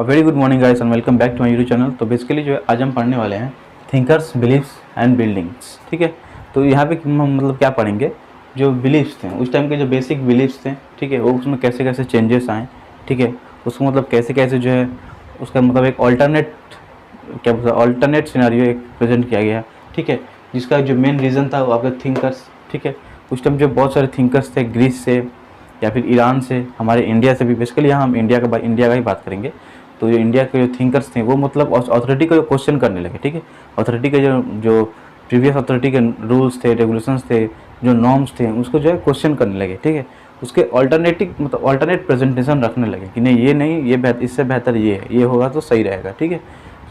Very good morning guys and welcome back to my YouTube channel. तो basically जो है आज हम पढ़ने वाले हैं थिंकर्स, बिलीफ्स एंड बिल्डिंग्स। ठीक है, तो यहाँ पे हम मतलब क्या पढ़ेंगे, जो बिलीफ्स थे उस टाइम के, जो बेसिक बिलीफ्स थे, ठीक है, वो उसमें कैसे कैसे चेंजेस आए, ठीक है, उसको मतलब कैसे कैसे जो है उसका मतलब एक ऑल्टरनेट, क्या बोलते हैं, ऑल्टरनेट सिनेरियो एक प्रेजेंट किया गया, ठीक है, जिसका जो मेन रीज़न था वो आपके थिंकर्स, ठीक है। उस टाइम जो बहुत सारे थिंकर्स थे ग्रीस से या फिर ईरान से, हमारे इंडिया से भी। बेसिकली यहाँ हम इंडिया का ही बात करेंगे। तो जो इंडिया के जो थिंकर्स थे वो मतलब अथॉरिटी को क्वेश्चन करने लगे, ठीक है। अथॉरिटी के जो जो प्रीवियस अथॉरिटी के रूल्स थे, रेगुलेशंस थे, जो नॉर्म्स थे, उसको जो है क्वेश्चन करने लगे, ठीक है। उसके ऑल्टरनेटिव मतलब ऑल्टरनेट प्रेजेंटेशन रखने लगे कि नहीं, ये नहीं, ये इससे बेहतर ये है, ये होगा तो सही रहेगा, ठीक है।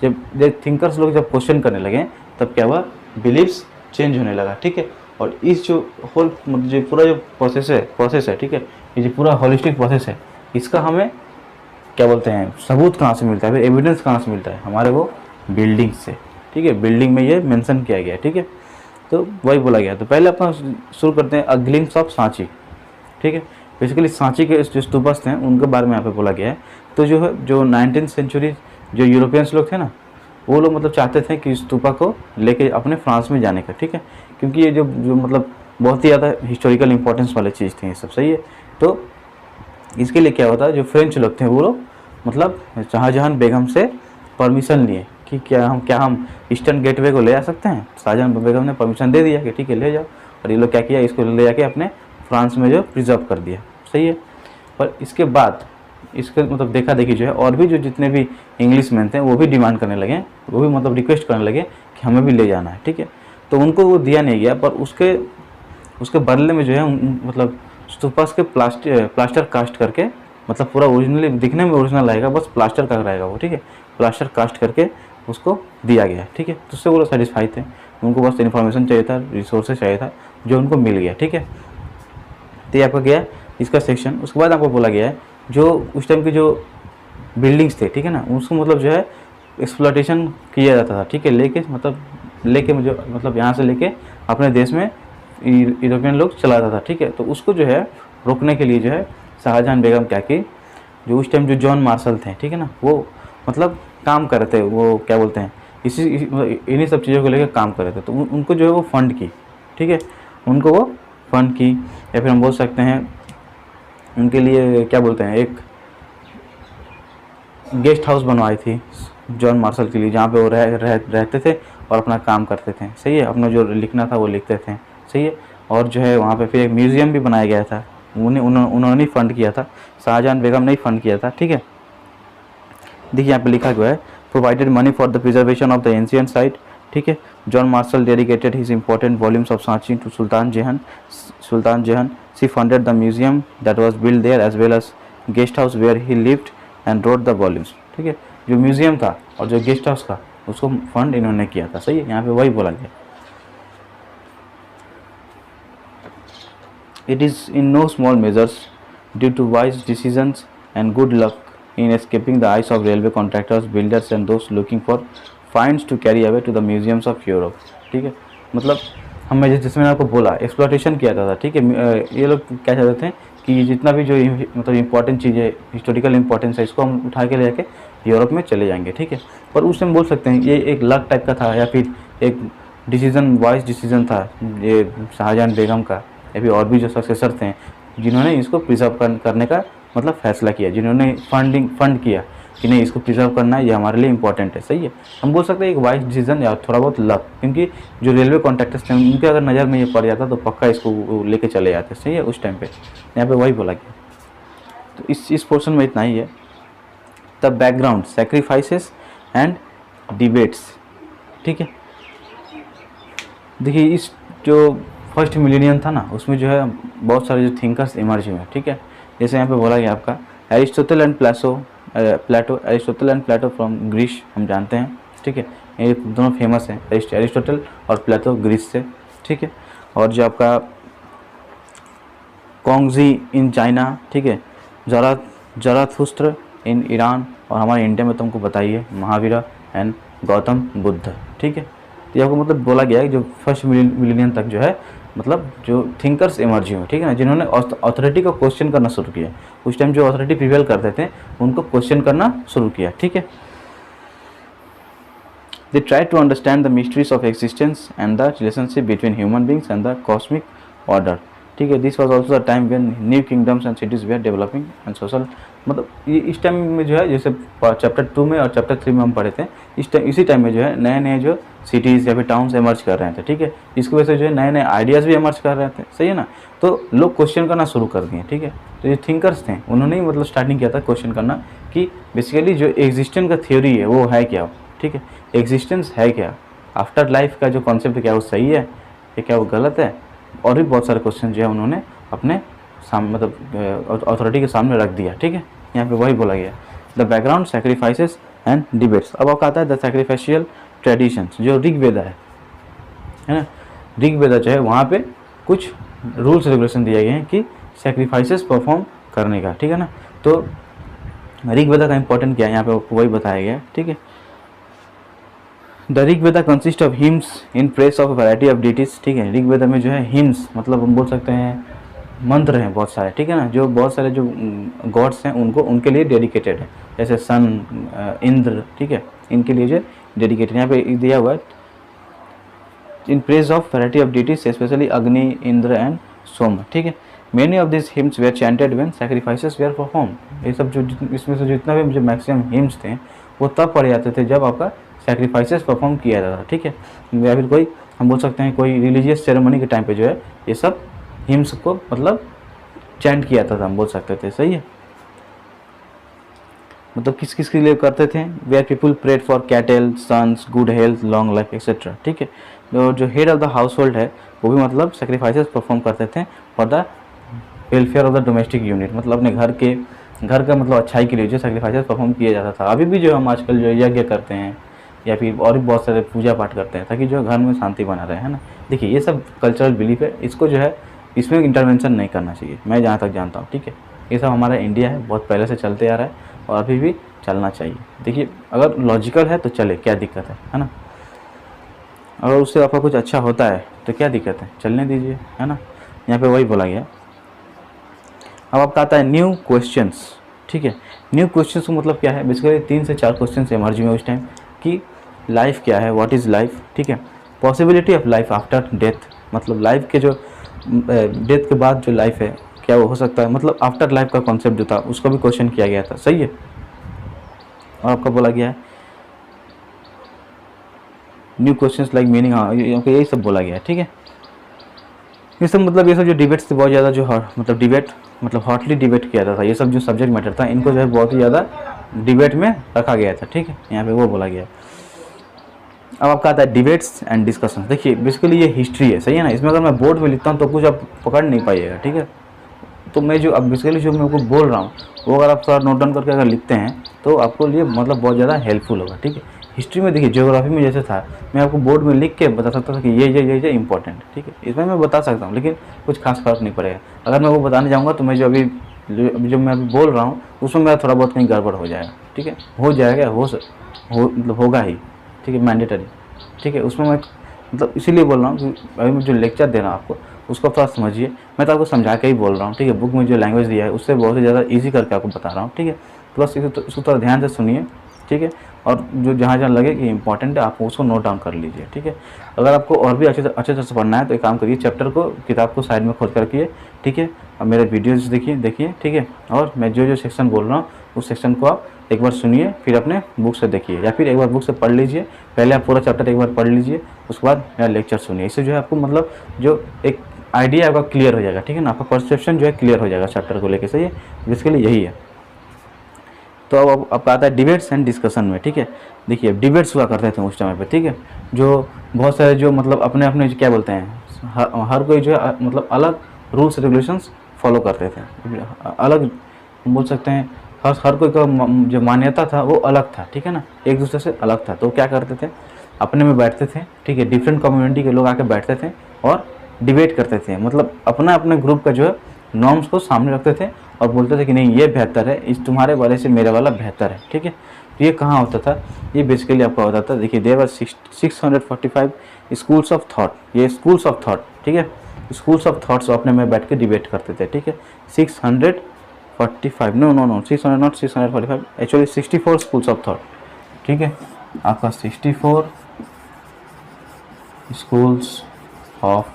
जब थिंकर्स लोग जब क्वेश्चन करने लगे तब क्या हुआ, बिलीव्स चेंज होने लगा, ठीक है। और इस जो होल जो पूरा जो प्रोसेस है, ठीक है, ये जो पूरा होलिस्टिक प्रोसेस है, इसका हमें क्या बोलते हैं, सबूत कहाँ से मिलता है, फिर एविडेंस कहाँ से मिलता है, हमारे वो बिल्डिंग से, ठीक है। बिल्डिंग में ये मेंशन किया गया है, ठीक है। तो वही बोला गया। तो पहले अपना शुरू करते हैं अ ग्लिम्प्स ऑफ सांची, ठीक है। बेसिकली सांची के जो स्तूपस थे उनके बारे में यहाँ पे बोला गया है। तो जो है, जो 19th सेंचुरी जो यूरोपियंस लोग थे ना, वो लोग मतलब चाहते थे कि स्तूपा को लेके अपने फ्रांस में जाने का, ठीक है, क्योंकि ये जो जो मतलब बहुत ही ज़्यादा हिस्टोरिकल इंपॉर्टेंस वाली चीज़ थी, ये सब सही है। तो इसके लिए क्या होता है, जो फ्रेंच लोग थे वो लोग मतलब शाहजहां बेगम से परमिशन लिए कि क्या हम ईस्टर्न गेटवे को ले जा सकते हैं। शाहजहां बेगम ने परमिशन दे दिया कि ठीक है ले जाओ, और ये लोग क्या किया, इसको ले जाके अपने फ्रांस में जो प्रिजर्व कर दिया, सही है। पर इसके बाद इसके मतलब देखा देखी जो है, और भी जो जितने भी इंग्लिश मैन थे वो भी डिमांड करने लगे, वो भी मतलब रिक्वेस्ट करने लगे कि हमें भी ले जाना है, ठीक है। तो उनको वो दिया नहीं गया, पर उसके बदले में जो है मतलब स्तूपास के प्लास्टर कास्ट करके, मतलब पूरा ओरिजिनली दिखने में ओरिजिनल रहेगा, बस प्लास्टर का रहेगा वो, ठीक है, प्लास्टर कास्ट करके उसको दिया गया, ठीक है। तो उससे वो लोग सेटिस्फाई थे, उनको बस इन्फॉर्मेशन चाहिए था, रिसोर्सेज चाहिए था, जो उनको मिल गया, ठीक है। तो ये आपका गया इसका सेक्शन। उसके बाद आपको बोला गया है जो उस टाइम की जो बिल्डिंग्स थे, ठीक है ना, उसको मतलब जो है एक्सप्लॉयटेशन किया जाता था, ठीक है, लेके मुझे मतलब यहाँ से लेके अपने देश में यूरोपियन लोग चलाता था, ठीक है। तो उसको जो है रोकने के लिए जो है शाहजहां बेगम क्या की, जो उस टाइम जो जॉन मार्शल थे, ठीक है ना, वो मतलब काम कर रहे थे, वो क्या बोलते हैं, इन्हीं सब चीज़ों को लेकर काम कर रहे थे। तो उनको जो है वो फंड की, ठीक है, उनको वो फंड की, या फिर हम बोल सकते हैं उनके लिए क्या बोलते हैं, एक गेस्ट हाउस बनवाई थी जॉन मार्शल के लिए, जहाँ पे वो रहते थे और अपना काम करते थे, सही है, अपना जो लिखना था वो लिखते थे, सही है। और जो है वहाँ पे फिर एक म्यूज़ियम भी बनाया गया था, उन्होंने फंड किया था, शाहजहां बेगम ने ही फंड किया था, ठीक है। देखिए यहाँ पे लिखा हुआ है, provided money for the preservation of the ancient site, ठीक है। John Marshall dedicated his important volumes of Sanchi to Sultan Jahan she funded the museum that was build there as well as guest house where he lived and wrote the volumes, ठीक है। जो museum था और जो guest house का, उसको fund इन्होंने किया था, सही है। यहाँ पे वही बोला गया। It is in no small measures due to wise decisions and good luck in escaping the eyes of railway contractors, builders and those looking for finds to carry away to the museums of Europe, ठीक है। मतलब हमें जिसमें आपको बोला exploitation किया था, ठीक है। ये लोग क्या चाहते थे कि जितना भी जो मतलब इंपॉर्टेंट चीज़ है, हिस्टोरिकल इंपॉर्टेंस है, इसको हम उठा के ले जाके यूरोप में चले जाएंगे, ठीक है। पर उस टाइम बोल सकते हैं ये एक लक टाइप का था, या फिर एक वाइज डिसीजन था ये शाहजहां बेगम का, या फिर और भी जो सक्सेसर थे जिन्होंने इसको प्रिजर्व करने का मतलब फैसला किया, जिन्होंने फंड किया कि नहीं, इसको प्रिजर्व करना है, ये हमारे लिए इंपॉर्टेंट है, सही है। हम बोल सकते हैं एक वाइज डिसीजन या थोड़ा बहुत लक, क्योंकि जो रेलवे कॉन्ट्रैक्टर्स थे उनके अगर नज़र में ये पड़ जाता तो पक्का इसको लेके चले जाते, सही है, उस टाइम पे। यहाँ पे वही बोला गया। तो इस पोर्शन में इतना ही है। The background, sacrifices and debates, ठीक है। देखिए इस जो फर्स्ट मिलेनियम था ना, उसमें जो है बहुत सारे जो थिंकर्स इमर्ज हुए, ठीक है। जैसे यहाँ पे बोला गया आपका Aristotle and Plato from Greece, हम जानते हैं, ठीक है, ये दोनों फेमस हैं, एरिस्टोटल और प्लेटो ग्रीस से, ठीक है। और जो आपका कॉन्गजी इन चाइना, ठीक है, ज़राथुस्त्र इन ईरान, और हमारे इंडिया में तुमको बताइए महावीरा एंड गौतम बुद्ध, ठीक है। तो आपको मतलब बोला गया है जो फर्स्ट मिलीनियम तक जो है मतलब जो थिंकर्स इमर्ज हुए, ठीक है ना, जिन्होंने अथॉरिटी को क्वेश्चन करना शुरू किया। उस टाइम जो अथॉरिटी प्रिवेल करते थे उनको क्वेश्चन करना शुरू किया, ठीक है। They tried to understand the mysteries of existence and the relationship between human beings and the cosmic order, ठीक है। This was also the time when new kingdoms and cities were developing and social, मतलब ये इस time में जो है, जैसे chapter 2 में और चैप्टर 3 में हम पढ़े थे, इसी टाइम में जो है नए नए जो सिटीज़ या फिर टाउन्स एमर्ज कर रहे थे, ठीक है। इसकी वजह से जो है नए नए आइडियाज़ भी एमर्ज कर रहे थे, सही है ना। तो लोग क्वेश्चन करना शुरू कर दिए, ठीक है। तो ये थिंकर्स थे, उन्होंने ही मतलब स्टार्टिंग किया था क्वेश्चन करना कि बेसिकली जो एग्जिस्टेंस का थ्योरी है वो है क्या, ठीक है। एग्जिस्टेंस है क्या, आफ्टर लाइफ का जो कॉन्सेप्ट है क्या वो सही है या क्या वो गलत है, और भी बहुत सारे क्वेश्चन जो है उन्होंने अपने सामने मतलब अथॉरिटी के सामने रख दिया, ठीक है। यहाँ पे वही बोला गया, the background sacrifices and debates. अब आपका आता है द सैक्रिफाइशियल ट्रेडिशंस, जो ऋग्वेदा है ना। ऋग्वेदा जो है वहाँ पे कुछ रूल्स रेगुलेशन दिए गए हैं कि सैक्रिफाइसेस परफॉर्म करने का, ठीक है ना। तो ऋग्वेदा का इंपॉर्टेंट क्या है यहाँ पे वही बताया गया है, ठीक है। The Rigveda consist of hymns in press of variety of deities, ठीक है। ऋग्वेदा में जो है हिम्स मतलब हम बोल सकते हैं मंत्र हैं बहुत सारे, ठीक है ना, जो बहुत सारे जो गॉड्स हैं उनको उनके लिए डेडिकेटेड है, जैसे सन, इंद्र, ठीक है, इनके लिए जो डेडिकेटेड यहाँ पे दिया हुआ है, in praise of variety of deities specially Agni, Indra and Soma, ठीक है। Many of this hymns were chanted when sacrifices were perform. ये सब जो इसमें से जितना भी जो मैक्सिमम हिम्स थे वो तब पढ़े जाते थे जब आपका सैक्रिफाइसेस परफॉर्म किया जाता था, ठीक है। या फिर कोई हम बोल सकते हैं कोई रिलीजियस सेरेमनी के टाइम पे जो है ये सब हिम्स को मतलब चैंट किया था, हम बोल सकते थे, सही है। मतलब किस किस के लिए करते थे, where people prayed for cattle, sons, good health, long life etcetera, ठीक है। जो head of the household है वो भी मतलब सेक्रीफाइसेस परफॉर्म करते थे for the welfare of the domestic unit, मतलब अपने घर का मतलब अच्छाई के लिए जो सेक्रीफाइसेस परफॉर्म किया जाता था। अभी भी जो हम आजकल जो यज्ञ करते हैं या फिर और भी बहुत सारे पूजा पाठ करते हैं ताकि जो घर में शांति बना रहे, है ना। देखिए ये सब कल्चरल बिलीफ है, इसको जो है इसमें इंटरवेंशन नहीं करना चाहिए, मैं जहाँ तक जानता हूँ, ठीक है। ये सब हमारा इंडिया है, बहुत पहले से चलते आ रहा है और अभी भी चलना चाहिए। देखिए अगर लॉजिकल है तो चले, क्या दिक्कत है ना। अगर उससे आपका कुछ अच्छा होता है तो क्या दिक्कत है, चलने दीजिए, है ना। यहाँ पे वही बोला गया। अब आपका आता है न्यू क्वेश्चंस, ठीक है। न्यू क्वेश्चंस का मतलब क्या है, बेसिकली 3 से 4 क्वेश्चन एमर्ज हुए उस टाइम कि लाइफ क्या है, व्हाट इज़ लाइफ, ठीक है। Possibility of life after death, मतलब लाइफ के जो डेथ के बाद जो लाइफ है क्या वो हो सकता है, मतलब आफ्टर लाइफ का कॉन्सेप्ट जो था उसको भी क्वेश्चन किया गया था, सही है। और आपका बोला गया है न्यू क्वेश्चंस लाइक मीनिंग, हाँ यही सब बोला गया है, ठीक है। ये सब मतलब ये सब जो डिबेट्स थे बहुत ज़्यादा जो मतलब डिबेट मतलब हॉटली डिबेट किया जाता था, ये सब जो सब्जेक्ट मैटर था इनको जो है बहुत ही ज़्यादा डिबेट में रखा गया था, ठीक है। यहाँ पे वो बोला गया। अब आपका आता है डिबेट्स एंड डिस्कशन। देखिए बेसिकली ये हिस्ट्री है, सही है ना। इसमें अगर मैं बोर्ड में लिखता हूँ तो कुछ आप पकड़ नहीं पाइएगा, ठीक है। तो मैं जो अब बेसिकली जो मैं आपको बोल रहा हूँ वो अगर आप थोड़ा नोट डाउन करके अगर लिखते हैं तो आपको लिए मतलब बहुत ज़्यादा हेल्पफुल होगा, ठीक है। हिस्ट्री में देखिए ज्योग्राफी में जैसे था मैं आपको बोर्ड में लिख के बता सकता था कि ये इंपॉर्टेंट, ठीक है। इसमें मैं बता सकता हूँ लेकिन कुछ खास फर्क नहीं पड़ेगा। अगर मैं वो बताने जाऊँगा तो मैं जो मैं अभी बोल रहा हूँ उसमें मेरा थोड़ा बहुत कहीं गड़बड़ हो जाएगा, ठीक है। हो जाएगा, मतलब होगा ही, ठीक है, मैंडेटरी, ठीक है। उसमें मैं मतलब इसीलिए बोल रहा हूँ कि अभी मैं जो लेक्चर दे रहा हूँ आपको उसको थोड़ा समझिए, मैं तो आपको समझा के ही बोल रहा हूँ, ठीक है। बुक में जो लैंग्वेज दिया है उससे बहुत ही ज़्यादा ईजी करके आपको बता रहा हूँ, ठीक है। प्लस इसको थोड़ा ध्यान से सुनिए, ठीक है। और जो जहाँ लगे कि इंपॉर्टेंट है आप उसको नोट डाउन कर लीजिए, ठीक है। अगर आपको और भी अच्छे से पढ़ना है तो एक काम करिए, चैप्टर को किताब को साइड में खोल कर रखिए, ठीक है। और मेरे वीडियोज देखिए, ठीक है। और मैं जो सेक्शन बोल रहा हूँ उस सेक्शन को आप एक बार सुनिए, फिर अपने बुक से देखिए या फिर एक बार बुक से पढ़ लीजिए। पहले आप पूरा चैप्टर एक बार पढ़ लीजिए, उसके बाद मेरा लेक्चर सुनिए। इससे जो है आपको मतलब जो एक आइडिया आपका क्लियर हो जाएगा, ठीक है ना। आपका परसेप्शन जो है क्लियर हो जाएगा चैप्टर को लेकर, सही है। बेसिकली यही है। तो अब आपका आता है डिबेट्स एंड डिस्कशन में, ठीक है। देखिए डिबेट्स हुआ करते थे उस टाइम पे, ठीक है। जो बहुत सारे जो मतलब अपने क्या बोलते हैं हर कोई जो है मतलब अलग रूल्स रेगुलेशंस फॉलो करते थे, अलग बोल सकते हैं। हर कोई का जो मान्यता था वो अलग था, ठीक है ना, एक दूसरे से अलग था। तो क्या करते थे, अपने में बैठते थे, ठीक है। डिफरेंट कम्युनिटी के लोग आके बैठते थे और डिबेट करते थे, मतलब अपने ग्रुप का जो है नॉर्म्स को सामने रखते थे और बोलते थे कि नहीं ये बेहतर है, इस तुम्हारे वाले से मेरे वाला बेहतर है, ठीक है। तो ये कहाँ होता था, ये बेसिकली आपका होता था, देखिए there were 645 schools of thought, ये स्कूल्स ऑफ थॉट, ठीक है। स्कूल्स ऑफ थॉट्स अपने में बैठ के डिबेट करते थे, ठीक है। 645 no 600 not 645 actually 64 schools of thought, ठीक है। आपका 64 स्कूल्स ऑफ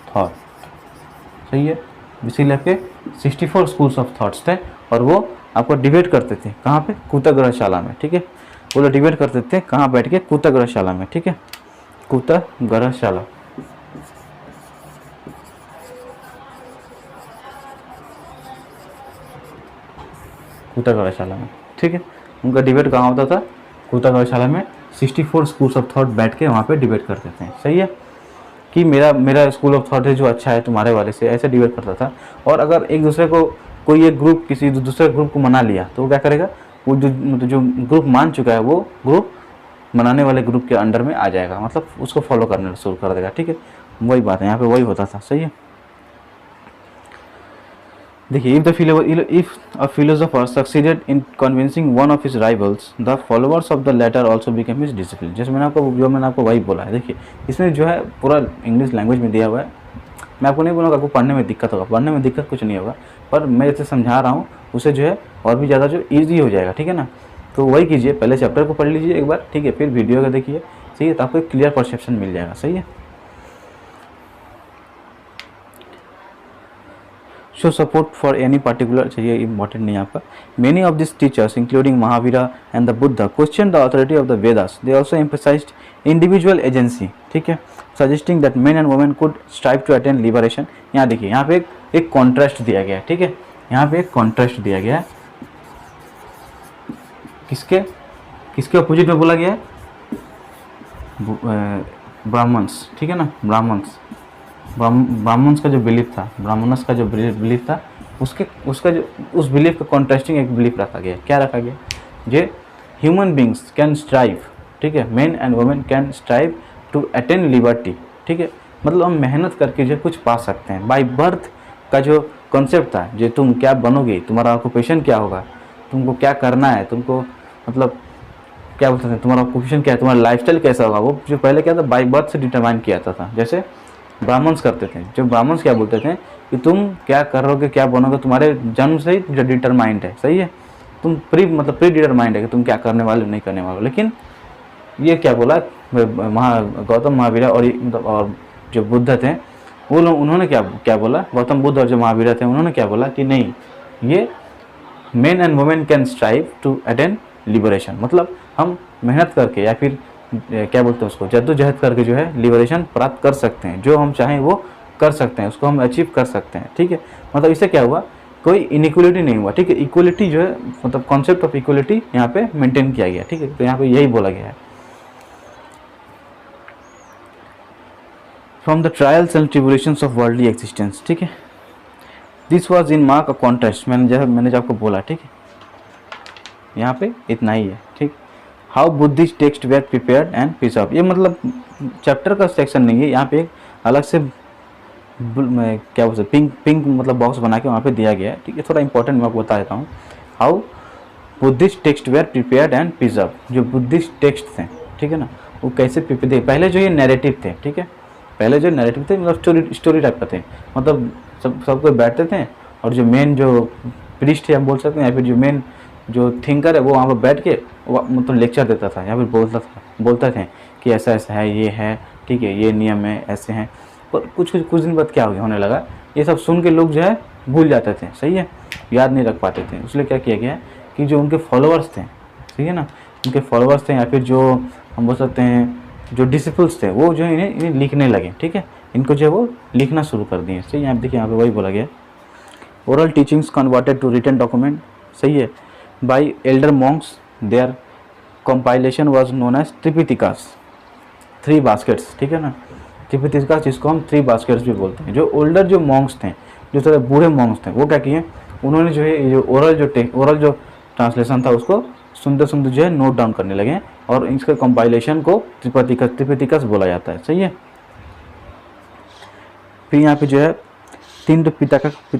थॉट, सही है। इसीलिए आपके 64 स्कूल्स ऑफ थॉट्स थे और वो आपको डिबेट करते थे कहाँ पे, कुतग्रहशाला में, ठीक है। वो लोग डिबेट करते थे कहाँ बैठ के, कुतग्रहशाला में, ठीक है, कुतग्रहशाला। कुतग्रहशाला में, ठीक है। उनका डिबेट कहाँ होता था, कुतग्रहशाला में। 64 स्कूल्स ऑफ थॉट बैठ के वहाँ पे डिबेट करते थे, सही है। कि मेरा स्कूल ऑफ थॉट है जो अच्छा है तुम्हारे वाले से, ऐसे डिबेट करता था। और अगर एक दूसरे को कोई एक ग्रुप किसी दूसरे ग्रुप को मना लिया तो वो क्या करेगा, वो जो ग्रुप मान चुका है वो ग्रुप मनाने वाले ग्रुप के अंडर में आ जाएगा, मतलब उसको फॉलो करना शुरू कर देगा, ठीक है। वही बात है यहाँ पे, वही होता था, सही है। देखिए, if a philosopher succeeded in convincing one of his rivals, the followers of the latter also became his disciple। जैसे मैंने आपको वही बोला है। देखिए, इसमें जो है पूरा इंग्लिश लैंग्वेज में दिया हुआ है। मैं आपको नहीं बोलूँगा आपको पढ़ने में दिक्कत होगा, पढ़ने में दिक्कत कुछ नहीं होगा, पर मैं जैसे समझा रहा हूँ उसे जो है और भी ज़्यादा जो ईजी हो जाएगा, ठीक है ना। तो वही कीजिए, पहले चैप्टर को पढ़ लीजिए एक बार, ठीक है, फिर वीडियो को देखिए, सही है, तो आपको एक क्लियर परसेप्शन मिल जाएगा, सही है। Show support for any particular, चाहिए इंपॉर्टेंट नहीं आपका। Many of this teachers including Mahavira and the Buddha question the authority of the Vedas. They also emphasized individual agency, ठीक है, suggesting that men and women could strive to attain liberation. यहाँ देखिए, यहाँ पे एक कॉन्ट्रास्ट दिया गया है, ठीक है, यहाँ पे एक कॉन्ट्रास्ट दिया गया है। किसके अपोजिट में बोला गया है, ब्राह्मण्स, ठीक है ना, ब्राह्मण्स का जो बिलीफ था, ब्राह्मण्स का जो बिलीफ था, उस बिलीफ का कॉन्ट्रास्टिंग एक बिलीफ रखा गया। क्या रखा गया, जे ह्यूमन बींग्स कैन स्ट्राइव, ठीक है, men and women can strive to attain liberty, ठीक है, मतलब हम मेहनत करके जो कुछ पा सकते हैं। बाय बर्थ का जो कॉन्सेप्ट था, जो तुम क्या बनोगे, तुम्हारा ऑक्यूपेशन क्या होगा, तुमको क्या करना है, तुमको मतलब क्या बोलते हैं, तुम्हारा ऑक्यूपेशन क्या है, तुम्हारा लाइफस्टाइल कैसा होगा, वो जो पहले क्या था बाय बर्थ से डिटरमाइन किया जाता था। जैसे ब्राह्मण्स करते थे, जो ब्राह्मण्स क्या बोलते थे कि तुम क्या करोगे, क्या बनोगे, तुम्हारे जन्म से ही जो डिटरमाइंड है, सही है, तुम प्री डिटरमाइंड है कि तुम क्या करने वाले हो, नहीं करने वाले हो। लेकिन ये क्या बोला, गौतम महावीर और जो बुद्ध थे वो लोग, उन्होंने क्या बोला, गौतम बुद्ध और जो महावीर थे उन्होंने क्या बोला कि नहीं, ये men and women can strive to attain liberation, मतलब हम मेहनत करके या फिर क्या बोलते हैं उसको, जद्दोजहद करके जो है लिबरेशन प्राप्त कर सकते हैं, जो हम चाहें वो कर सकते हैं, उसको हम अचीव कर सकते हैं, ठीक है। मतलब इससे क्या हुआ, कोई इनइक्वलिटी नहीं हुआ, ठीक है। इक्वलिटी जो है, मतलब कॉन्सेप्ट ऑफ इक्वलिटी यहाँ पे मेंटेन किया गया, ठीक है। तो यहाँ पे यही बोला गया है। From the trials and tribulations of worldly existence, ठीक है, this was in mark a contrast, मैंने जो आपको बोला, ठीक है, यहाँ पे इतना ही है, ठीक। How Buddhist text were prepared and preserve, ये मतलब चैप्टर का सेक्शन नहीं है, यहाँ पे एक अलग से क्या बोलते हैं पिंक मतलब बॉक्स बना के वहाँ पे दिया गया है, ठीक है। थोड़ा इंपॉर्टेंट मैं आपको बता देता हूँ। How Buddhist text were prepared and preserve, जो बुद्धिस्ट टेक्स्ट थे, ठीक है ना, वो कैसे प्रिपेयर थे। पहले जो ये नैरेटिव थे, ठीक है, पहले जो नैरेटिव थे मतलब स्टोरी टाइप का थे, मतलब सब कोई बैठते थे और जो मेन जो प्रीस्ट है हम बोल सकते हैं, या फिर जो मेन जो थिंकर है वो वहाँ पर बैठ के मतलब लेक्चर देता था या फिर बोलता थे कि ऐसा ऐसा है, ये है, ठीक है, ये नियम है, ऐसे हैं। पर कुछ दिन बाद क्या होने लगा, ये सब सुन के लोग जो है भूल जाते थे, सही है, याद नहीं रख पाते थे। इसलिए क्या किया गया कि जो उनके फॉलोअर्स थे, सही है ना, उनके फॉलोअर्स थे या फिर जो हम बोल सकते हैं जो डिसिपल्स थे, वो जो है इन्हें लिखने लगे, ठीक है, इनको जो है वो लिखना शुरू कर दिए, सही है। यहाँ देखिए, यहाँ पे वही बोला गया, oral teachings converted to written document, सही है, by elder monks, their compilation was known as Tripitakas, 3 baskets, ठीक है ना, त्रिपिटिकास जिसको हम 3 बास्केट्स भी बोलते हैं। जो ओल्डर जो मॉन्क्स थे, जो थोड़े बूढ़े मॉन्क्स थे, वो क्या किए, उन्होंने जो है जो ओरल जो ट्रांसलेशन था उसको सुनते सुनते जो है नोट डाउन करने लगे और इसके कंपाइलेशन को त्रिपिटिकस बोला जाता है, सही है। फिर यहाँ पे जो है 3 पिटका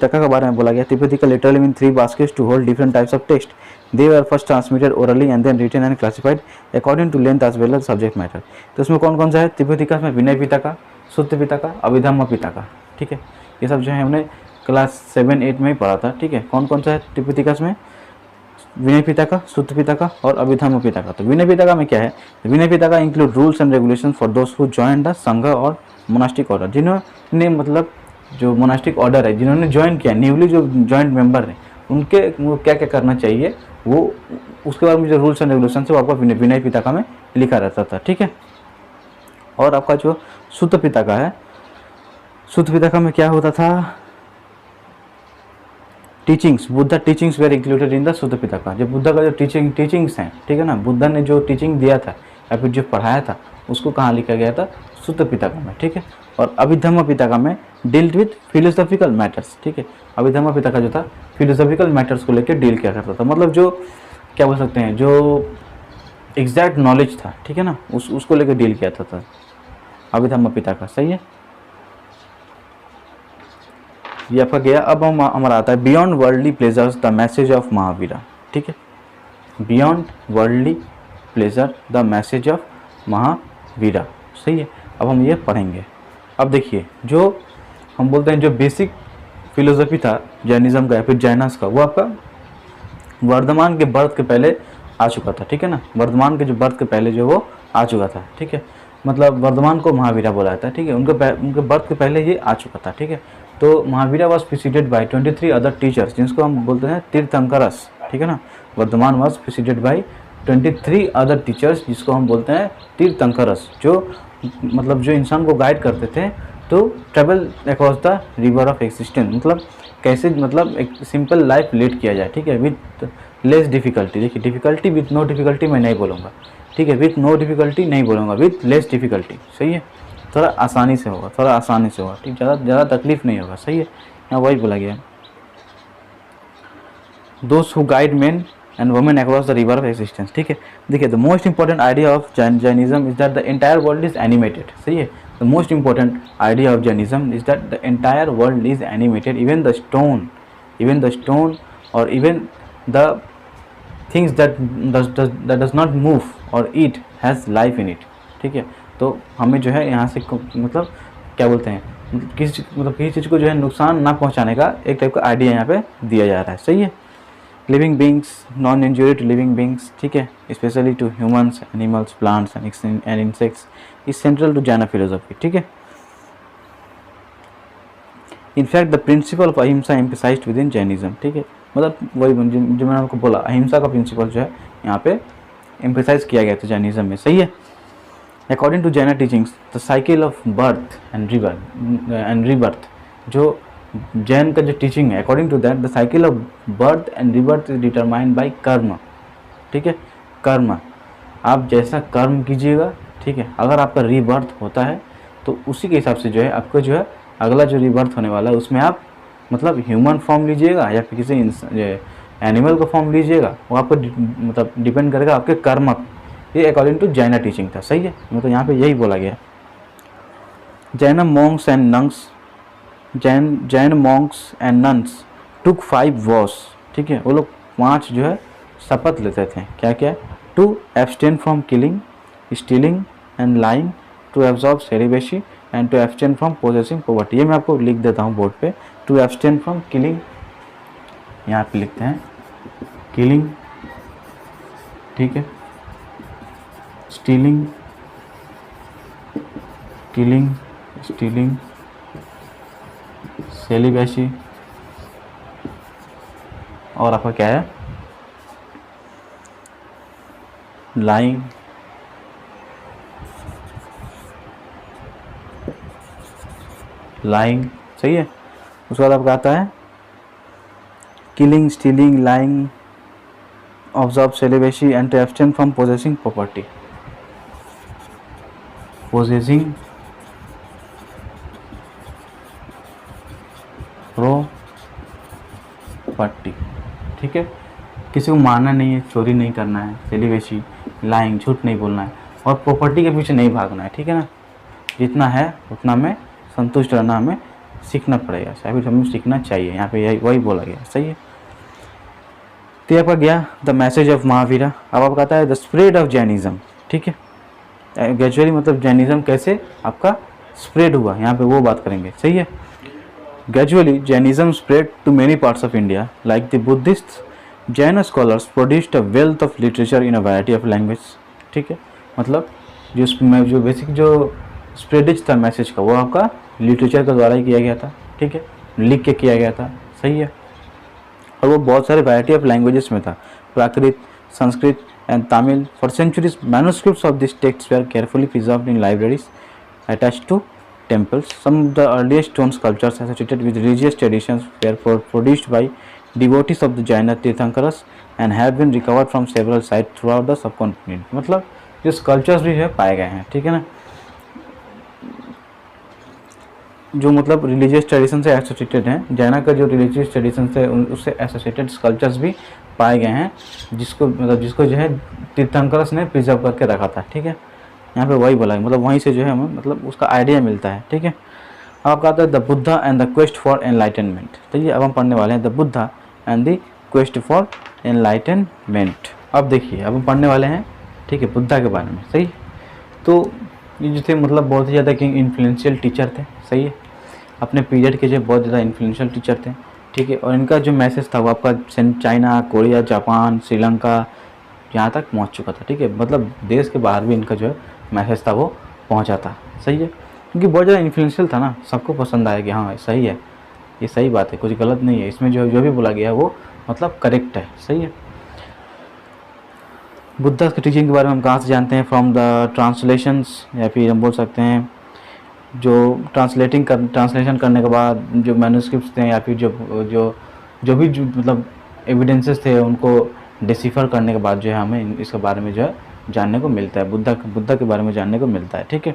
के बारे में बोला गया। त्रिपिटिका literally mean 3 baskets to hold different types of text. They were first transmitted orally and then written and classified according to length as well as subject matter. तो इसमें कौन कौन सा है, त्रिपिटिका में विनय पिटका, शुद्ध पिताका, अभिधम्म पिताका, ठीक है। ये सब जो है हमने क्लास 7-8 में ही पढ़ा था, ठीक है। कौन कौन सा है त्रिपिटिका में? विनय पिताका, शुद्ध पिताका और अभिधम्म पिताका। तो विनय पिताका में क्या है? Vinaya Pitaka include rules and regulation for those who join the Sangha और मोनास्टिक ऑर्डर। जिन्होंने मतलब जो मोनास्टिक ऑर्डर है, जिन्होंने ज्वाइन किया, न्यूली जो जॉइंट मेंबर हैं, उनके वो क्या क्या करना चाहिए, वो उसके बाद में जो रूल्स एंड रेगुलेशन है वो आपका विनय पिताका में लिखा रहता था, ठीक है। और आपका जो शुद्ध पिताका है, शुद्ध पिताका में क्या होता था? Teachings, Buddha teachings were included in the Sutta Pitaka. जो बुद्धा का जो टीचिंग्स हैं, ठीक है ना, बुद्धा ने जो टीचिंग दिया था या फिर जो पढ़ाया था, उसको कहाँ लिखा गया था? शुद्ध पिताका में, ठीक है। और अभिधम्म पिताका में डील्ड विद फिलोसॉफिकल मैटर्स, ठीक है। अभिधम्म पिताका जो था फिलोसॉफिकल मैटर्स को लेकर डील किया करता था, मतलब जो क्या बोल सकते हैं, जो एग्जैक्ट नॉलेज था, ठीक है ना, उसको लेकर डील किया था अभिधम्म पिताका, सही है। ये आपका गया। अब हमारा आता है beyond worldly pleasures the message of Mahavira, ठीक है। Beyond worldly pleasure the message of Mahavira, सही है। अब हम ये पढ़ेंगे। अब देखिए, जो हम बोलते हैं जो बेसिक फिलोसफी था जैनिज़्म का या फिर जैनस का, वो आपका वर्धमान के बर्थ के पहले आ चुका था, ठीक है ना। वर्धमान के जो बर्थ के पहले जो वो आ चुका था, ठीक है। मतलब वर्धमान को महावीरा बोला जाता है, ठीक है। उनके बर्थ के पहले ये आ चुका था, ठीक है। तो Mahavira was preceded by 23 other teachers, जिसको हम बोलते हैं तीर्थंकरस, ठीक है ना। Vardhamana was preceded by 23 other teachers, जिसको हम बोलते हैं तीर्थंकरस, जो मतलब जो इंसान को गाइड करते थे तो travel across the river of existence, मतलब कैसे मतलब एक सिंपल लाइफ लीड किया जाए, ठीक है, विथ लेस डिफ़िकल्टी। देखिए, डिफ़िकल्टी विथ नो डिफ़िकल्टी मैं नहीं बोलूँगा, ठीक है, विथ नो डिफ़िकल्टी नहीं बोलूँगा, विथ लेस डिफ़िकल्टी, सही है। थोड़ा आसानी से होगा, थोड़ा आसानी से होगा, ठीक, ज़्यादा तकलीफ नहीं होगा, सही है। यहाँ वही बोला गया, those who guide men and women across the river of existence, ठीक है। देखिए, the most important idea of Jainism is that the entire world is animated, सही है। The most important idea of Jainism is that the entire world is animated, even the stone और even the things that does not move और it has life in it, ठीक है। तो हमें जो है यहाँ से मतलब क्या बोलते हैं, किसी चीज़ को जो है नुकसान ना पहुँचाने का एक टाइप का आइडिया यहाँ पे दिया जा रहा है, सही है। Living beings, non injury to living beings, ठीक है, specially to humans, animals, plants and insects is central to Jain philosophy, ठीक है। In fact the principle of ahimsa emphasised within Jainism, ठीक है। मतलब वही जो मैंने आपको बोला, अहिंसा का प्रिंसिपल जो है यहाँ पे एम्फसाइज किया गया था जैनिज्म में, सही है। According to Jain teachings the cycle of birth and rebirth, जो जैन का जो टीचिंग है, according to that the cycle of birth and rebirth is determined by karma, ठीक है। कर्म, आप जैसा कर्म कीजिएगा, ठीक है, अगर आपका रीबर्थ होता है तो उसी के हिसाब से जो है आपको जो है अगला जो रीबर्थ होने वाला है उसमें आप मतलब ह्यूमन फॉर्म लीजिएगा या फिर किसी एनिमल का फॉर्म लीजिएगा, वो आपको मतलब डिपेंड करेगा आपके कर्म। ये अकॉर्डिंग टू जैन टीचिंग था, सही है। मतलब यहाँ पे यही बोला गया। Jain monks and nuns took 5 vows, ठीक है। वो लोग 5 जो है शपथ लेते थे, क्या क्या? To abstain from killing, stealing and lying, to absorb celibacy and to abstain from possessing poverty. ये मैं आपको लिख देता हूँ बोर्ड पे। टू एब्सटेन फ्रॉम किलिंग, यहाँ पे लिखते हैं किलिंग, ठीक है, स्टीलिंग, सेलिबेसी और आपका क्या है? लाइंग, सही है। उसके बाद आपका आता है killing, stealing, lying, observe celibacy and to abstain from possessing property, possessing property, ठीक है। किसी को मारना नहीं है, चोरी नहीं करना है, सेलिबेसी, लाइंग, झूठ नहीं बोलना है और प्रॉपर्टी के पीछे नहीं भागना है, ठीक है ना। जितना है उतना में संतुष्ट रहना हमें सीखना पड़ेगा, या फिर हमें सीखना चाहिए। यहाँ पे यही वही बोला गया, सही है। तो आपका गया द मैसेज ऑफ महावीरा। अब आपका आता है द स्प्रेड ऑफ जैनिज्म, ठीक है। ग्रेजुअली मतलब जैनिज्म कैसे आपका स्प्रेड हुआ, यहाँ पे वो बात करेंगे, सही है। Gradually Jainism spread to many parts of India like the Buddhist Jain scholars produced a wealth of literature in a variety of language, ठीक है। मतलब जो बेसिक जो स्प्रेडेज था मैसेज का, वो आपका लिटरेचर के द्वारा ही किया गया था, ठीक है, लिख के किया गया था, सही है। और वो बहुत सारे वैरायटी ऑफ लैंग्वेजेस में था, Prakrit, Sanskrit and Tamil. For centuries manuscripts of this text were carefully preserved in libraries attached to temples. Some of the earliest stone sculptures associated with religious traditions were produced by devotees of the Jaina Tirthankaras and have been recovered from several sites throughout the subcontinent. मतलब जो sculptures भी है पाए गए हैं, ठीक है ना, जो मतलब रिलीजियस ट्रेडिशन से एसोसिएटेड हैं, जैना का जो रिलीजियस ट्रेडिशन से उससे एसोसिएटेड स्कल्पचर्स भी पाए गए हैं, जिसको जो है तीर्थंकरस ने प्रिजर्व करके रखा था, ठीक है। यहाँ पे वही बोला है, मतलब वहीं से जो है हमें मतलब उसका आइडिया मिलता है, ठीक है। आपका आता है the Buddha and the quest for enlightenment, तो ये अब हम पढ़ने वाले हैं the Buddha and the quest for enlightenment. अब देखिए अब हम पढ़ने वाले हैं, ठीक है, बुद्धा के बारे में, सही। तो ये जो थे मतलब बहुत ही ज़्यादा इन्फ्लुएंशियल टीचर थे, सही है, अपने पीरियड के जो बहुत ज़्यादा इन्फ्लुएंशियल टीचर थे, ठीक है। और इनका जो मैसेज था वो आपका चाइना, कोरिया, जापान, श्रीलंका यहाँ तक पहुँच चुका था, ठीक है। मतलब देश के बाहर भी इनका जो है मैसेज था वो पहुँचा था, सही है, क्योंकि बहुत ज़्यादा इन्फ्लुएंशियल था ना, सबको पसंद आया कि हाँ सही है, ये सही बात है, कुछ गलत नहीं है इसमें, जो भी बोला गया है वो मतलब करेक्ट है, सही है। बुद्धा की टीचिंग के बारे में हम कहाँ से जानते हैं? फ्रॉम द ट्रांसलेशंस, या फिर हम बोल सकते हैं जो ट्रांसलेशन करने के बाद जो मैन्युस्क्रिप्ट्स थे, या फिर जो भी मतलब एविडेंसेस थे उनको डिसिफर करने के बाद जो है हमें इसके बारे में जो है जानने को मिलता है, बुद्धा के बारे में जानने को मिलता है, ठीक है।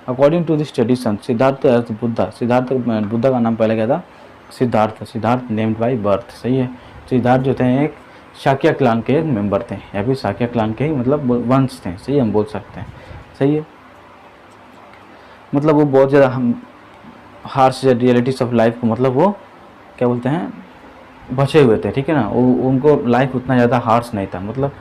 According to this tradition Siddhartha Buddha का नाम पहले क्या था? सिद्धार्थ नेम्ड बाई बर्थ, सही है। सिद्धार्थ जो थे एक शाक्य क्लान के मेंबर थे, या फिर शाक्य क्लान के ही मतलब वंश थे, सही हम बोल सकते हैं, सही है। मतलब वो बहुत ज़्यादा हम हार्श रियलिटीज ऑफ लाइफ को मतलब वो क्या बोलते हैं बचे हुए थे, ठीक है ना। उनको लाइफ उतना ज़्यादा हार्श नहीं था, मतलब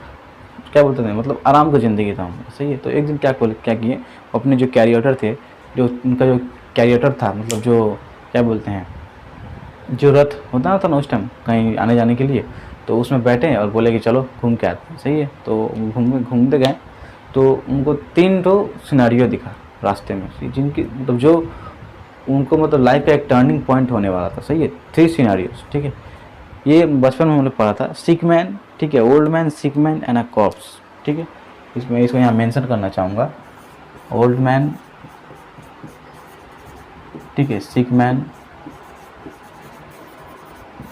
क्या बोलते थे मतलब आराम की ज़िंदगी था, सही है। तो एक दिन क्या किए, अपने जो कैरिएटर थे, जो उनका जो कैरिएटर था मतलब जो क्या बोलते हैं जो रथ होता था ना उस टाइम कहीं आने जाने के लिए, तो उसमें बैठे और बोले कि चलो घूम के आते हैं, सही है। तो घूमते गए तो उनको 3 सिनेरियो दिखा रास्ते में, जिनकी मतलब जो उनको मतलब लाइफ का एक टर्निंग पॉइंट होने वाला था, सही है। 3 सिनेरियोस, ठीक है। ये बचपन में हमने पढ़ा था, सिक मैन, ठीक है, old man, sick man and a corps, ठीक है। इसमें इसको यहाँ मेंशन करना चाहूँगा, ओल्ड मैन, ठीक है, सिक मैन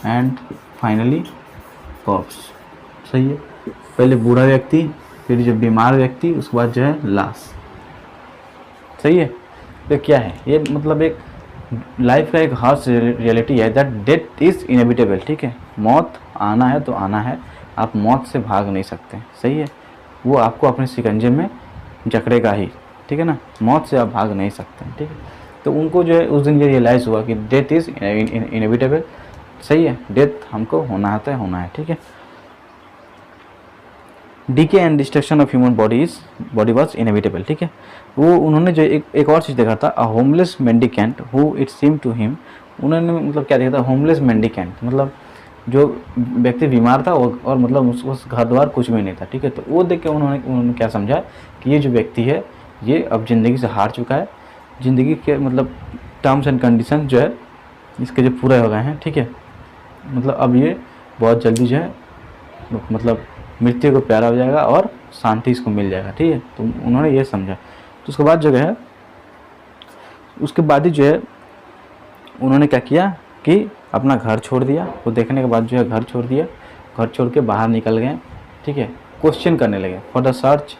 एंड फाइनली कॉर्प्स, सही है। पहले बूढ़ा व्यक्ति, फिर जो बीमार व्यक्ति, उसके बाद जो है लाश, सही है। तो क्या है ये मतलब एक लाइफ का एक हार्श रियलिटी है दैट डेथ इज़ इनएविटेबल, ठीक है। मौत आना है तो आना है, आप मौत से भाग नहीं सकते, सही है। वो आपको अपने शिकंजे में जकड़ेगा ही, ठीक है ना, मौत से आप भाग नहीं सकते, ठीक है। तो उनको जो है उस दिन ये रियलाइज़ हुआ कि डेथ इज़ इनएविटेबल, सही है, डेथ हमको होना है, ठीक है। Decay and destruction of human body was inevitable, ठीक है। वो उन्होंने जो एक और चीज़ देखा था, a homeless mendicant who it seem to him, उन्होंने मतलब क्या देखा था, होमलेस मेंडिकेंट मतलब जो व्यक्ति बीमार था और मतलब उस घर द्वार कुछ भी नहीं था, ठीक है। तो वो देख के उन्होंने क्या समझा कि ये जो व्यक्ति है ये अब ज़िंदगी से हार चुका है, ज़िंदगी के मतलब टर्म्स एंड कंडीशन जो है इसके जो पूरे हो गए हैं, ठीक है। मतलब अब ये बहुत जल्दी जो है मतलब मृत्यु को प्यारा हो जाएगा और शांति इसको मिल जाएगा, ठीक है। तो उन्होंने ये समझा। तो उसके बाद जो है उसके बाद ही जो है उन्होंने क्या किया कि अपना घर छोड़ दिया, वो देखने के बाद जो है घर छोड़ दिया, घर छोड़ के बाहर निकल गए, ठीक है। क्वेश्चन करने लगे फॉर द सर्च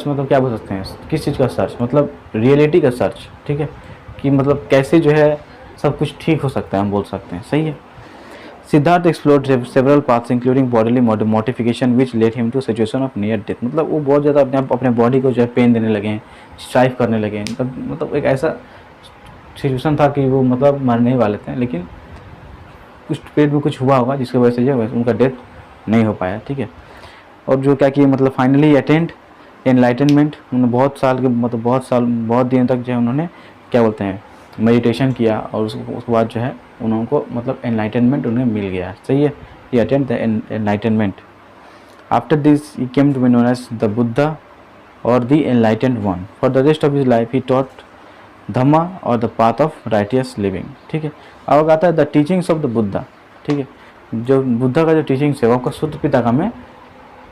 मतलब क्या बोल सकते हैं, किस चीज़ का सर्च, मतलब रियलिटी का सर्च, ठीक है, कि मतलब कैसे जो है सब कुछ ठीक हो सकता है, हम बोल सकते हैं, सही है। Siddhartha explored several paths including bodily modification which led him to situation of near death. मतलब वो बहुत ज़्यादा अपने बॉडी को जो है पेन देने लगे, स्ट्राइव करने लगे, मतलब एक ऐसा सिचुएशन था कि वो मतलब मरने ही वाले थे, लेकिन कुछ पेट में कुछ हुआ होगा जिसकी वजह से जो है उनका डेथ नहीं हो पाया, ठीक है। और जो क्या किया मतलब फाइनली अटेंड एनलाइटनमेंट, उन्होंने बहुत दिन तक जो है उन्होंने क्या बोलते हैं मेडिटेशन किया और उसके बाद जो है उनको मतलब एनलाइटनमेंट उन्हें मिल गया, सही है, ये attained the enlightenment. After this he came to be known as the Buddha और the enlightened one. For the rest of his life he taught Dhamma और the path of righteous living, ठीक है। अब आता है the teachings of the Buddha, ठीक है, जो बुद्धा का जो टीचिंग्स है वो आपका सुत्त पिटका में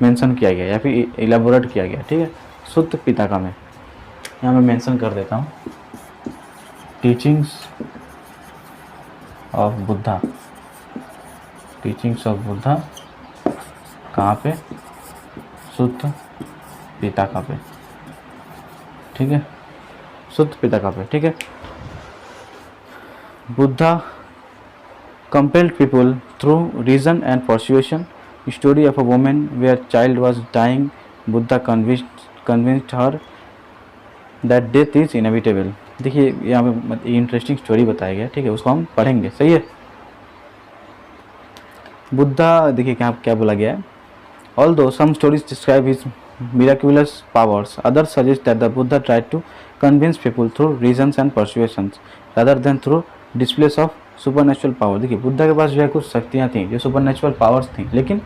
मेंशन किया गया या फिर इलेबोरेट किया गया, ठीक है, सुत्त पिटका में। यहाँ मैं मेंशन कर देता हूँ, teachings of Buddha, teachings of Buddha कहाँ पे, सुत्त पिटका पे, ठीक है, सुत्त पिटका पे, ठीक है। Buddha compelled people through reason and persuasion. Story of a woman where child was dying. Buddha convinced her that death is inevitable. देखिए यहाँ पे इंटरेस्टिंग स्टोरी बताया गया, ठीक है, उसको हम पढ़ेंगे, सही है। बुद्धा देखिए क्या बोला गया है। Although some stories describe his miraculous powers, others suggest that the Buddha tried to convince people through reasons and persuasions rather than through displays of super natural power. देखिए बुद्धा के पास जो है कुछ शक्तियाँ थीं जो सुपर नेचुरल पावर्स थी, लेकिन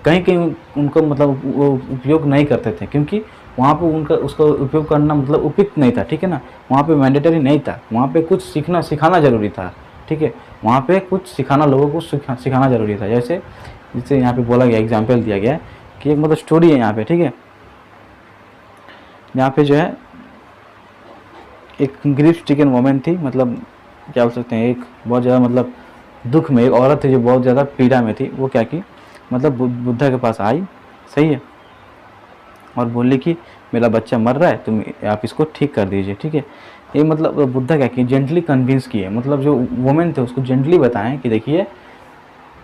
कहीं कहीं उनको मतलब वो उपयोग नहीं करते थे, क्योंकि वहाँ पे उनका उसका उपयोग करना मतलब उपयुक्त नहीं था, ठीक है ना, वहाँ पे मैंडेटरी नहीं था, वहाँ पे कुछ सिखाना ज़रूरी था, ठीक है, वहाँ पे कुछ सिखाना, लोगों को सिखाना ज़रूरी था। जैसे यहाँ पे बोला गया, एग्जाम्पल दिया गया है कि एक मतलब स्टोरी है यहाँ पे, ठीक है, यहाँ पे जो है एक ग्रीफ स्ट्रिकन वोमेन थी, मतलब क्या बोल सकते हैं, एक बहुत ज़्यादा मतलब दुख में एक औरत थी जो बहुत ज़्यादा पीड़ा में थी। वो क्या की मतलब बुद्धा के पास आई, सही है, और बोली कि मेरा बच्चा मर रहा है, तुम आप इसको ठीक कर दीजिए, ठीक है। ये मतलब बुद्धा क्या किए, जेंटली कन्विंस किए, मतलब जो वुमेन थे उसको जेंटली बताएं कि देखिए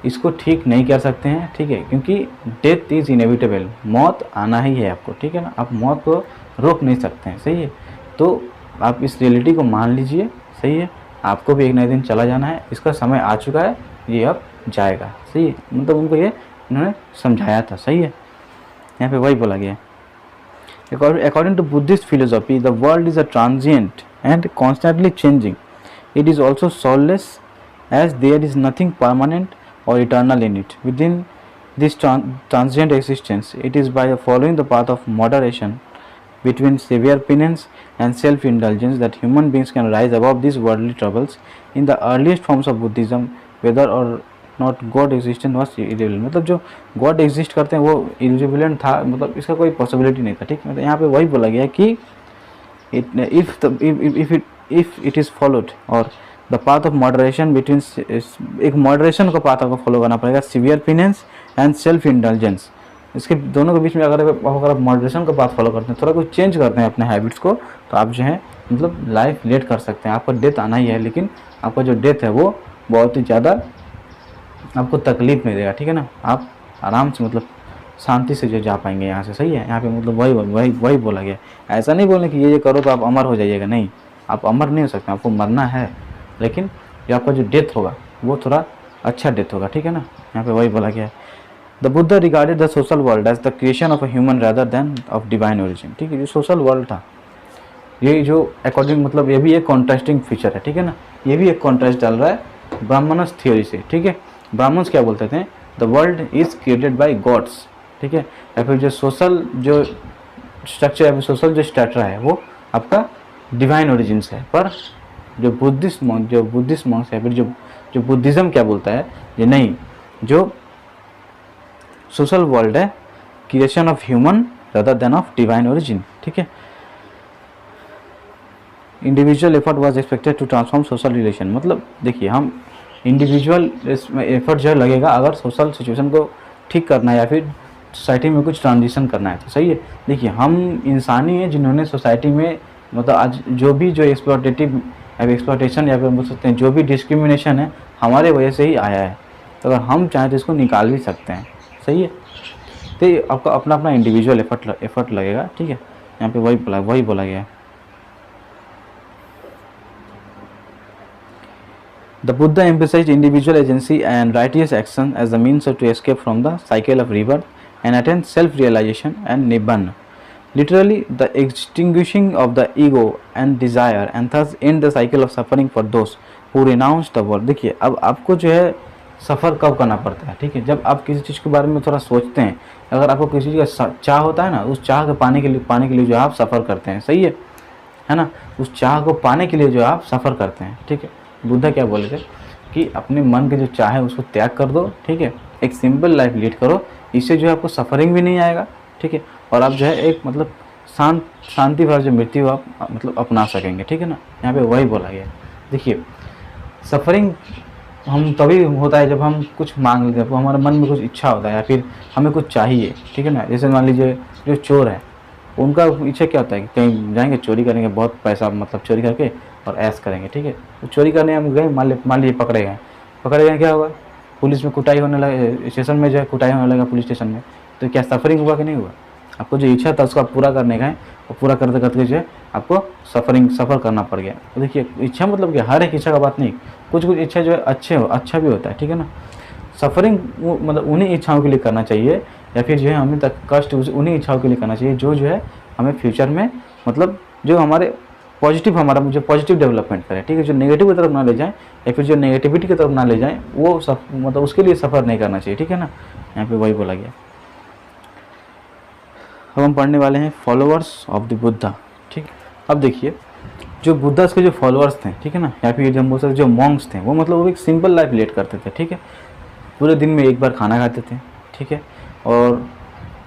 इसको ठीक नहीं कर सकते हैं, ठीक है, क्योंकि डेथ इज़ इनेविटेबल, मौत आना ही है आपको, ठीक है ना, आप मौत को रोक नहीं सकते हैं, सही है। तो आप इस रियलिटी को मान लीजिए, सही है, आपको भी एक नए दिन चला जाना है, इसका समय आ चुका है, ये अब जाएगा, सही है, मतलब उनको ये उन्होंने समझाया था, सही है। यहाँ पे वही बोला गया, according to Buddhist philosophy the world is a transient and constantly changing. It is also soulless as there is nothing permanent or eternal in it. Within this transient existence, it is by following the path of moderation between severe penance and self-indulgence that human beings can rise above these worldly troubles. In the earliest forms of Buddhism, whether or not God existence was irrelevant, मतलब जो God exist करते हैं वो irrelevant था, मतलब इसका कोई possibility नहीं था, ठीक है। मतलब यहाँ पे वही बोला गया कि if it is followed और the path of moderation between एक moderation का path आपको follow करना पड़ेगा, severe penance and self-indulgence, इसके दोनों के बीच में अगर आप मॉडरेशन का पाथ फॉलो करते हैं, थोड़ा कुछ चेंज करते हैं अपने हैबिट्स को, तो आप जो है मतलब लाइफ लीड कर सकते हैं। आपका डेथ आना ही है, लेकिन आपका जो डेथ है वो बहुत ही ज़्यादा आपको तकलीफ नहीं देगा, ठीक है ना, आप आराम से मतलब शांति से जो जा पाएंगे यहाँ से, सही है। यहाँ पे मतलब वही बोला गया। ऐसा नहीं बोलने कि ये करो तो आप अमर हो जाइएगा, नहीं, आप अमर नहीं हो सकते, आपको मरना है, लेकिन जो आपका जो डेथ होगा वो थोड़ा अच्छा डेथ होगा, ठीक है ना। यहाँ पे वही बोला गया है। The Buddha regarded the social world as the creation of a human rather than of divine origin, ठीक है। जो सोशल वर्ल्ड था, ये जो अकॉर्डिंग मतलब ये भी एक कॉन्ट्रास्टिंग फीचर है, ठीक है ना, ये भी एक कॉन्ट्रास्ट डाल रहा है ब्राह्मणस थ्योरी से, ठीक है। ब्राह्मण्स क्या बोलते थे, the world is created by gods, ठीक है, या फिर जो सोशल जो स्ट्रक्चर या फिर सोशल जो स्ट्रक्चर है वो आपका डिवाइन ओरिजिन है। पर जो बुद्धिस्ट मॉन्क्स है, फिर जो बुद्धिज़्म क्या बोलता है, ये नहीं, जो सोशल वर्ल्ड है creation of human rather than of divine origin, ठीक है। Individual effort was expected to transform social relation, मतलब देखिए हम इंडिविजुअल एफर्ट जो लगेगा अगर सोशल सिचुएशन को ठीक करना है या फिर सोसाइटी में कुछ ट्रांजिशन करना है, तो सही है। देखिए हम इंसानी हैं जिन्होंने सोसाइटी में मतलब आज जो भी जो एक्सप्लॉयटेशन या फिर बोल सकते हैं जो भी डिस्क्रिमिनेशन है हमारे वजह से ही आया है, तो अगर हम चाहें तो इसको निकाल भी सकते हैं, सही है। तो आपका अपना अपना इंडिविजुअल एफर्ट लगेगा, ठीक है। यहाँ पे वही बोला गया है। The Buddha emphasized individual agency and righteous action as the means to escape from the cycle of rebirth and attain self-realization and nibbana. Literally the extinguishing of the ego and desire and thus and the cycle of suffering for those who renounce the world. देखिए अब आपको जो है सफ़र कब करना पड़ता है, ठीक है, जब आप किसी चीज़ के बारे में थोड़ा सोचते हैं। अगर आपको किसी चीज़ का चाह होता है ना, उस चाह के पाने के लिए जो आप सफ़र करते हैं, सही है ना, उस चाह को पाने के लिए जो आप सफ़र करते हैं, ठीक है। बुद्धा क्या बोले थे कि अपने मन के जो चाह है उसको त्याग कर दो, ठीक है, एक सिंपल लाइफ लीड करो, इससे जो है आपको सफ़रिंग भी नहीं आएगा, ठीक है, और आप जो है एक मतलब शांति भर जो मृत्यु आप मतलब अपना सकेंगे, ठीक है ना। यहाँ पे वही बोला गया है। देखिए सफ़रिंग हम तभी होता है जब हम कुछ मांग लेते हैं, हमारे मन में कुछ इच्छा होता है या फिर हमें कुछ चाहिए, ठीक है ना। जैसे मान लीजिए जो चोर है उनका इच्छा क्या होता है कि कहीं जाएंगे चोरी करेंगे, बहुत पैसा मतलब चोरी करके और ऐश करेंगे, ठीक है। तो चोरी करने हम गए, मान लीजिए पकड़े गए, क्या होगा, पुलिस में कुटाई होने लगे, स्टेशन में जो है कुटाई होने लगा पुलिस स्टेशन में, तो क्या सफरिंग हुआ कि नहीं हुआ। आपको जो इच्छा था उसको पूरा करने का है, और पूरा करते करते जो है आपको सफ़र करना पड़ गया। तो देखिए इच्छा मतलब कि हर एक इच्छा का बात नहीं, कुछ इच्छा जो है अच्छा भी होता है, ठीक है ना। सफ़रिंग मतलब उन्हीं इच्छाओं के लिए करना चाहिए, या फिर जो है हमें तक कष्ट उन्हीं इच्छाओं के लिए करना चाहिए जो है हमें फ्यूचर में मतलब जो हमारे हमारा जो पॉजिटिव डेवलपमेंट करे, ठीक है, जो नेगेटिव की तरफ ना ले जाए या फिर जो नेगेटिविटी की तरफ ना ले जाए, वो सब मतलब उसके लिए सफ़र नहीं करना चाहिए, ठीक है ना। यहाँ पे वही बोला गया। अब हम पढ़ने वाले हैं फॉलोअर्स ऑफ द बुद्धा, ठीक। अब देखिए जो बुद्धा के जो फॉलोअर्स थे, ठीक है ना, या फिर जो बहुत सारे जो मॉन्क्स थे, वो मतलब वो एक सिंपल लाइफ लीड करते थे, ठीक है, पूरे दिन में एक बार खाना खाते थे, ठीक है, और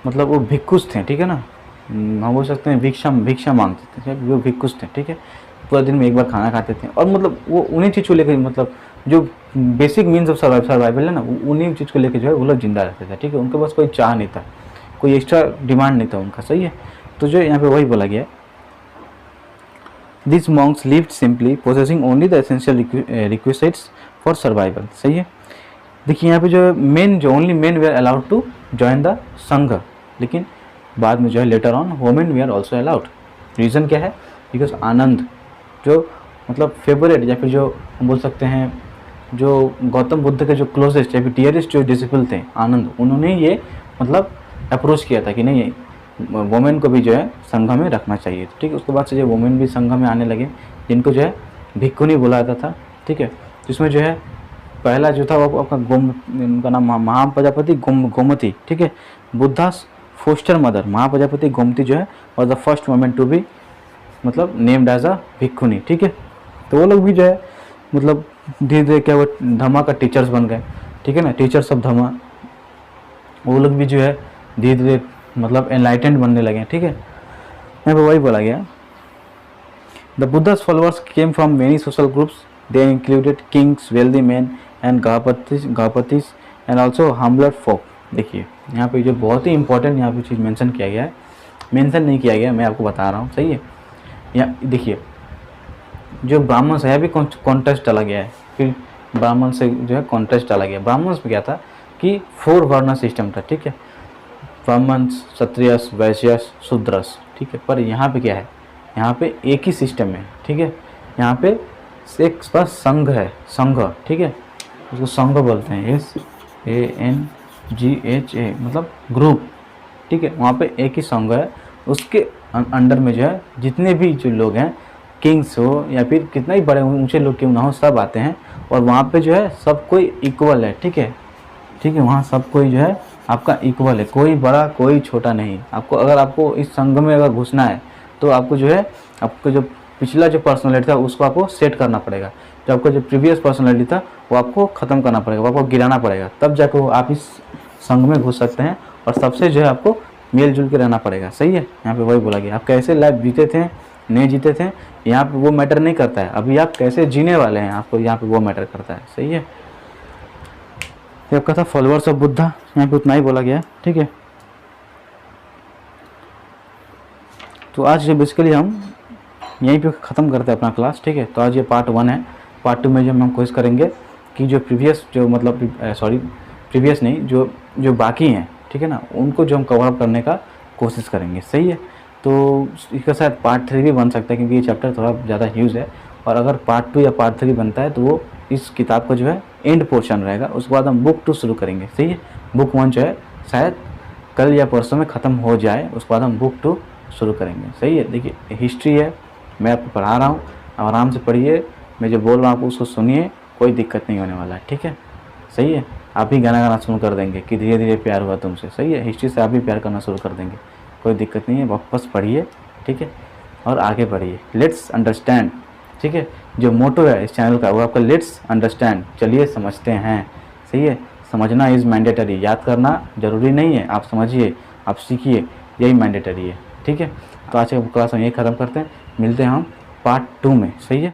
मतलब वो भिक्षुस थे, ठीक है ना, हम बोल सकते हैं भिक्षा मांगते थे, वो भिक्षुस थे, ठीक है, पूरे दिन में एक बार खाना खाते थे, और मतलब वो उन्हीं चीज़ को लेकर मतलब जो बेसिक मीन्स ऑफ सर्वाइवल है ना, उन्हीं चीज़ को लेकर जो है वो लोग जिंदा रहते थे, ठीक है। उनके पास कोई चाह नहीं था, कोई एक्स्ट्रा डिमांड नहीं था उनका, सही है। तो जो यहाँ पे वही बोला गया है, this monks lived simply possessing only the essential requisites for survival, सही है। देखिए यहाँ पे जो only men were allowed to join the sangha, लेकिन बाद में जो है later on women were also allowed. Reason क्या है, बिकॉज आनंद जो मतलब फेवरेट या फिर जो हम बोल सकते हैं जो गौतम बुद्ध के जो क्लोजेस्ट या फिर डियरेस्ट जो डिसिपल थे आनंद, उन्होंने ये मतलब अप्रोच किया था कि नहीं वोमेन को भी जो है संघ में रखना चाहिए, ठीक है। उसके बाद से जो वोमेन भी संघ में आने लगे, जिनको जो है भिक्षुनी बुलाया जाता था, ठीक है। जिसमें जो है पहला जो था वो आपका उनका नाम महाप्रजापति गोमती, ठीक है। बुद्धास फोस्टर मदर महाप्रजापति गोमती जो है और the first women to be मतलब नेम्ड एज अ भिक्षुनी, ठीक है। तो वो लोग भी जो है मतलब धीरे धीरे क्या वो धम्मा का टीचर्स बन गए, ठीक है ना, टीचर्स ऑफ धम्मा। वो लोग भी जो है धीरे धीरे मतलब एनलाइटेंड बनने लगे, ठीक है। यहाँ पर वही बोला गया, the Buddha's followers came from many social groups, they included kings, wealthy men and gahapatis and also humbler folk. देखिए यहाँ पे जो बहुत ही इंपॉर्टेंट यहाँ पे चीज़ मेंशन किया गया है, मेंशन नहीं किया गया, मैं आपको बता रहा हूँ, सही है। यहाँ देखिए जो ब्राह्मण से भी कॉन्टेस्ट डाला गया है, फिर ब्राह्मण से जो है कॉन्टेस्ट डाला गया। ब्राह्मण में क्या था कि 4 वर्ण सिस्टम था, ठीक है, ब्राह्मण, क्षत्रियस, वैश्यस, शूद्रस, ठीक है। पर यहाँ पे क्या है, यहाँ पे एक ही सिस्टम है, ठीक है। यहाँ पे एक बस संघ है, संघ, ठीक है, उसको संघ बोलते हैं, SANGHA मतलब ग्रुप, ठीक है। वहाँ पे एक ही संघ है, उसके अंडर में जो है जितने भी जो लोग हैं, किंग्स हो या फिर कितना ही बड़े ऊंचे लोग क्यों ना हो, सब आते हैं और वहाँ पे जो है सब कोई इक्वल है, ठीक है, ठीक है। वहाँ सब कोई जो है आपका इक्वल है, कोई बड़ा कोई छोटा नहीं। अगर आपको इस संघ में अगर घुसना है तो आपको जो है आपको जो पिछला जो पर्सनालिटी था उसको आपको सेट करना पड़ेगा, जो आपका जो प्रीवियस पर्सनालिटी था वो आपको ख़त्म करना पड़ेगा, वो आपको गिराना पड़ेगा, तब जाकर आप इस संघ में घुस सकते हैं और सबसे जो है आपको मिल जुल के रहना पड़ेगा, सही है। यहाँ पे वही बोला गया, आप कैसे लाइफ जीते थे नहीं जीते थे यहाँ पे वो मैटर नहीं करता है, अभी आप कैसे जीने वाले हैं आपको यहाँ पे वो मैटर करता है, सही है। ये आपका था फॉलोअर्स ऑफ बुद्धा, यहाँ पे उतना ही बोला गया है, ठीक है। तो आज जो बेसिकली हम यहीं पे ख़त्म करते हैं अपना क्लास, ठीक है। तो आज ये पार्ट 1 है, पार्ट 2 में जो हम कोशिश करेंगे कि जो प्रीवियस जो मतलब प्रीवियस नहीं जो बाकी हैं, ठीक है ना, उनको जो हम कवर अप करने का कोशिश करेंगे, सही है। तो इसका शायद पार्ट 3 भी बन सकता है क्योंकि ये चैप्टर थोड़ा ज़्यादा ह्यूज है, और अगर पार्ट 2 या पार्ट 3 बनता है तो वो इस किताब का जो है एंड पोर्शन रहेगा, उसके बाद हम बुक 2 शुरू करेंगे, सही है। बुक 1 जो है शायद कल या परसों में ख़त्म हो जाए, उसके बाद हम बुक 2 शुरू करेंगे। सही है, देखिए हिस्ट्री है, मैं आपको पढ़ा रहा हूँ, आराम से पढ़िए, मैं जो बोल रहा हूँ आप उसको सुनिए, कोई दिक्कत नहीं होने वाला है। ठीक है, सही है। आप ही गाना गाना शुरू कर देंगे कि धीरे धीरे प्यार हुआ तुमसे। सही है, हिस्ट्री से आप भी प्यार करना शुरू कर देंगे, कोई दिक्कत नहीं है। वापस पढ़िए, ठीक है, और आगे बढ़िए। लेट्स अंडरस्टैंड, ठीक है, जो मोटो है इस चैनल का वो आपका लेट्स अंडरस्टैंड, चलिए समझते हैं। सही है, समझना इज़ मैंडेटरी, याद करना ज़रूरी नहीं है, आप समझिए, आप सीखिए, यही मैंडेटरी है। ठीक है, तो आज का क्लास हम यही ख़त्म करते हैं, मिलते हैं हम पार्ट 2 में। सही है।